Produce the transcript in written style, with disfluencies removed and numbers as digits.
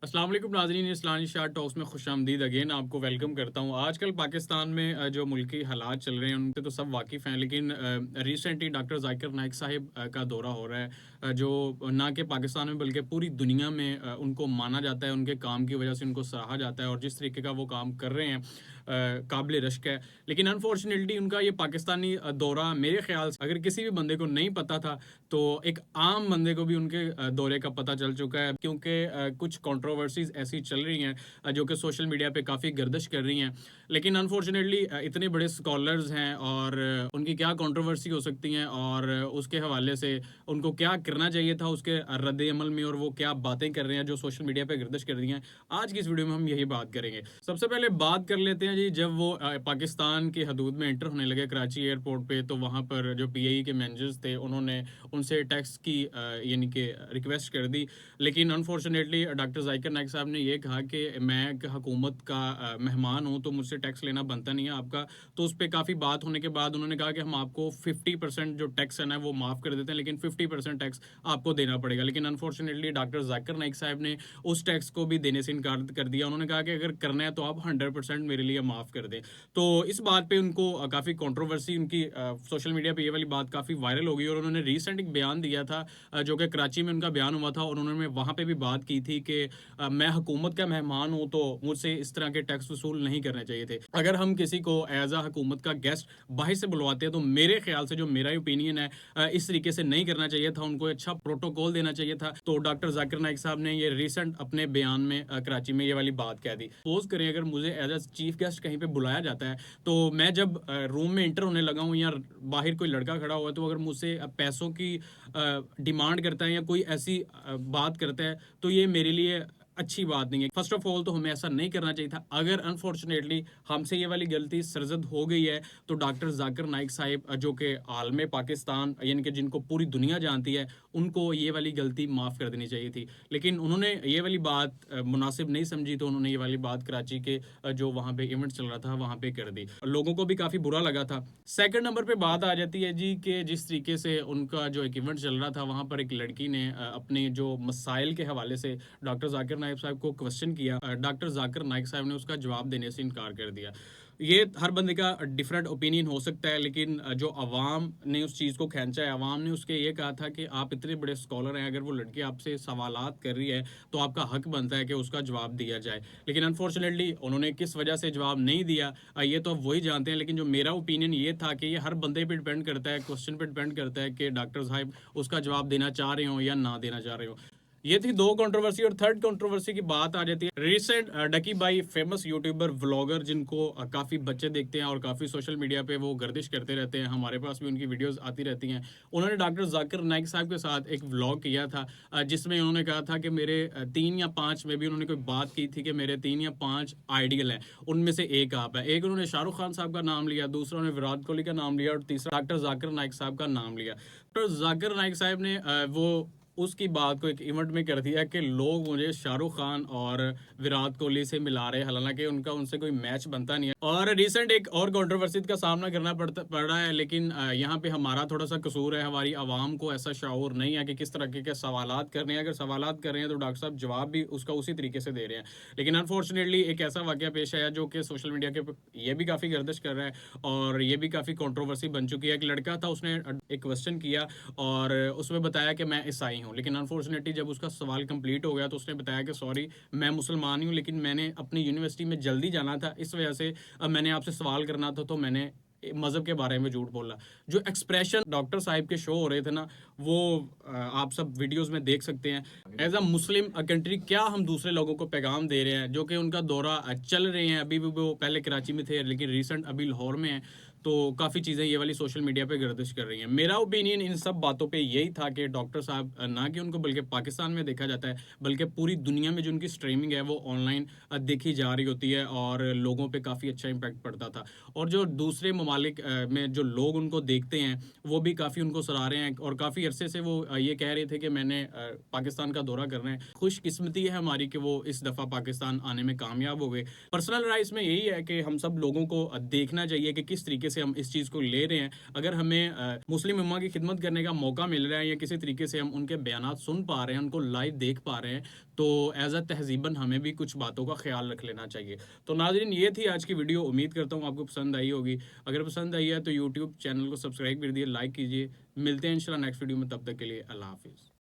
अस्सलाम वालेकुम नाज़रीन, इस्लानी शाह टॉक्स में खुशामदीद अगेन आपको वेलकम करता हूँ। आजकल पाकिस्तान में जो मुल्की हालात चल रहे हैं उनसे तो सब वाकिफ़ हैं, लेकिन रिसेंटली डॉक्टर ज़ाकिर नाइक साहिब का दौरा हो रहा है, जो ना कि पाकिस्तान में बल्कि पूरी दुनिया में उनको माना जाता है, उनके काम की वजह से उनको सराहा जाता है और जिस तरीके का वो काम कर रहे हैं काबिल रश्क है। लेकिन अनफॉर्चुनेटली उनका ये पाकिस्तानी दौरा मेरे ख्याल से अगर किसी भी बंदे को नहीं पता था तो एक आम बंदे को भी उनके दौरे का पता चल चुका है, क्योंकि कुछ कंट्रोवर्सीज ऐसी चल रही हैं जो कि सोशल मीडिया पे काफ़ी गर्दिश कर रही हैं। लेकिन अनफॉर्चुनेटली इतने बड़े स्कॉलर्स हैं और उनकी क्या कंट्रोवर्सी हो सकती हैं और उसके हवाले से उनको क्या करना चाहिए था उसके रद्द अमल में, और वो क्या बातें कर रहे हैं जो सोशल मीडिया पे गर्दिश कर रही हैं। आज की इस वीडियो में हम यही बात करेंगे। सबसे पहले बात कर लेते हैं जी, जब वो पाकिस्तान की हदूद में एंटर होने लगे कराची एयरपोर्ट पे, तो वहाँ पर जो पीआईई के मैनेजर्स थे उन्होंने उनसे टैक्स की यानी कि रिक्वेस्ट कर दी। लेकिन अनफॉर्चुनेटली डॉक्टर ज़ाकिर नाइक साहब ने ये कहा कि मैं एक हुकूमत का मेहमान हूँ, तो मुझसे टैक्स लेना बनता नहीं है आपका। तो उस पर काफ़ी बात होने के बाद उन्होंने कहा कि हम आपको 50% जो टैक्स है ना वो माफ़ कर देते हैं, लेकिन 50% टैक्स आपको देना पड़ेगा। लेकिन अनफॉर्चुनेटली डॉक्टर ज़ाकिर नाइक साहब ने उस टैक्स को भी देने से इनकार कर दिया। उन्होंने कहा कि अगर करना है तो आप 100% मेरे लिए माफ़ कर दें। तो इस बात पे उनको काफ़ी कंट्रोवर्सी, उनकी सोशल मीडिया पे ये वाली बात काफ़ी वायरल हो गई और उन्होंने रिसेंट एक बयान दिया था जो कि कराची में उनका बयान हुआ था, और उन्होंने वहाँ पे भी बात की थी कि मैं हुकूमत का मेहमान हूँ तो मुझसे इस तरह के टैक्स वसूल नहीं करने चाहिए थे। अगर हम किसी को एज आ हुकूमत का गेस्ट बाहर से बुलवाते हैं तो मेरे ख्याल से, जो मेरा ओपिनियन है, इस तरीके से नहीं करना चाहिए था, उनको अच्छा प्रोटोकॉल देना चाहिए था। तो डॉक्टर जाकिर नाइक साहब ने ये रिसेंट अपने बयान में कराची में ये वाली बात कह दी। सपोज करें अगर मुझे एज अ चीफ गेस्ट कहीं पे बुलाया जाता है, तो मैं जब रूम में इंटर होने लगा हूँ या बाहर कोई लड़का खड़ा हुआ है, तो अगर मुझसे पैसों की डिमांड करता है या कोई ऐसी बात करता है, तो ये मेरे लिए अच्छी बात नहीं है। फर्स्ट ऑफ ऑल तो हमें ऐसा नहीं करना चाहिए था। अगर अनफॉर्चुनेटली हमसे ये वाली गलती सरजद हो गई है, तो डॉक्टर जाकिर नाइक साहिब जो कि आलम पाकिस्तान यानी कि जिनको पूरी दुनिया जानती है, उनको ये वाली गलती माफ़ कर देनी चाहिए थी। लेकिन उन्होंने ये वाली बात मुनासिब नहीं समझी, तो उन्होंने ये वाली बात कराची के जो वहाँ पे इवेंट चल रहा था वहाँ पे कर दी। लोगों को भी काफ़ी बुरा लगा था। सेकंड नंबर पे बात आ जाती है जी कि जिस तरीके से उनका जो एक इवेंट चल रहा था वहाँ पर एक लड़की ने अपने जो मसाइल के हवाले से डॉक्टर जाकिर नाइक साहब को क्वेश्चन किया। डॉक्टर जाकिर नाइक साहब ने उसका जवाब देने से इनकार कर दिया। ये हर बंदे का डिफरेंट ओपिनियन हो सकता है, लेकिन जो अवाम ने उस चीज़ को खींचा है, अवाम ने उसके ये कहा था कि आप इतने बड़े स्कॉलर हैं, अगर वो लड़की आपसे सवालात कर रही है तो आपका हक बनता है कि उसका जवाब दिया जाए। लेकिन अनफॉर्चुनेटली उन्होंने किस वजह से जवाब नहीं दिया, ये तो अब वही जानते हैं। लेकिन जो मेरा ओपिनियन ये था कि ये हर बंदे पे डिपेंड करता है, क्वेश्चन पे डिपेंड करता है कि डॉक्टर साहब उसका जवाब देना चाह रहे हो या ना देना चाह रहे हो। ये थी दो कंट्रोवर्सी। और थर्ड कंट्रोवर्सी की बात आ जाती है रिसेंट डकी भाई, फेमस यूट्यूबर व्लॉगर जिनको काफ़ी बच्चे देखते हैं और काफ़ी सोशल मीडिया पे वो गर्दिश करते रहते हैं, हमारे पास भी उनकी वीडियोस आती रहती हैं। उन्होंने डॉक्टर जाकिर नाइक साहब के साथ एक व्लॉग किया था जिसमें उन्होंने कहा था कि मेरे 3 या 5 में भी उन्होंने कोई बात की थी कि मेरे 3 या 5 आइडियल हैं, उनमें से एक आप है। एक उन्होंने शाहरुख खान साहब का नाम लिया, दूसरा उन्होंने विराट कोहली का नाम लिया और तीसरा डॉक्टर जाकिर नाइक साहब का नाम लिया। डॉक्टर जाकिर नाइक साहब ने वो उसकी बात को एक इवेंट में कर दिया कि लोग मुझे शाहरुख खान और विराट कोहली से मिला रहे हैं, हालांकि उनका उनसे कोई मैच बनता नहीं है। और रिसेंट एक और कंट्रोवर्सी का सामना करना पड़ रहा है, लेकिन यहाँ पे हमारा थोड़ा सा कसूर है। हमारी आवाम को ऐसा शऊर नहीं है कि किस तरह के सवालात कर रहे हैं। अगर सवालात कर रहे हैं तो डॉक्टर साहब जवाब भी उसका उसी तरीके से दे रहे हैं। लेकिन अनफॉर्चुनेटली एक ऐसा वाकया पेश आया जो कि सोशल मीडिया के ये भी काफ़ी गर्दिश कर रहा है और ये भी काफ़ी कंट्रोवर्सी बन चुकी है। एक लड़का था, उसने एक क्वेश्चन किया और उसमें बताया कि मैं ईसाई हूँ, लेकिन अनफॉर्चुनेटली जब उसका सवाल कंप्लीट हो गया तो उसने बताया कि सॉरी, मैं मुसलमान हूँ, लेकिन मैंने अपनी यूनिवर्सिटी में जल्दी जाना था, इस वजह से अब मैंने आपसे सवाल करना था तो मैंने मज़हब के बारे में झूठ बोला। जो एक्सप्रेशन डॉक्टर साहिब के शो हो रहे थे ना, वो आप सब वीडियोस में देख सकते हैं। एज अ मुस्लिम कंट्री क्या हम दूसरे लोगों को पैगाम दे रहे हैं, जो कि उनका दौरा चल रहे हैं। अभी भी वो पहले कराची में थे, लेकिन रिसेंट अभी लाहौर में हैं। तो काफ़ी चीज़ें ये वाली सोशल मीडिया पे गर्दिश कर रही हैं। मेरा ओपिनियन इन सब बातों पे यही था कि डॉक्टर साहब ना कि उनको बल्कि पाकिस्तान में देखा जाता है, बल्कि पूरी दुनिया में जो उनकी स्ट्रीमिंग है वो ऑनलाइन देखी जा रही होती है और लोगों पे काफ़ी अच्छा इम्पैक्ट पड़ता था। और जो दूसरे ममालिक में जो लोग उनको देखते हैं वो भी काफ़ी उनको सराह रहे हैं और काफ़ी अरसे से वो ये कह रहे थे कि मैंने पाकिस्तान का दौरा करना है। खुशकिस्मती है हमारी कि वो इस दफ़ा पाकिस्तान आने में कामयाब हो गए। पर्सनल राइज में यही है कि हम सब लोगों को देखना चाहिए कि किस तरीके से हम इस चीज़ को ले रहे हैं, अगर हमें मुस्लिम उम्मा की खिदमत करने का मौका मिल रहा है या किसी तरीके से हम उनके बयानात सुन पा रहे हैं, उनको लाइव देख पा रहे हैं, तो एज अ तहजीबन हमें भी कुछ बातों का ख्याल रख लेना चाहिए। तो नाज़रीन, ये थी आज की वीडियो। उम्मीद करता हूँ आपको पसंद आई होगी। अगर पसंद आई है तो यूट्यूब चैनल को सब्सक्राइब कर दिए, लाइक कीजिए। मिलते हैं इंशाल्लाह नेक्स्ट वीडियो में, तब तक के लिए अल्लाह हाफिज़।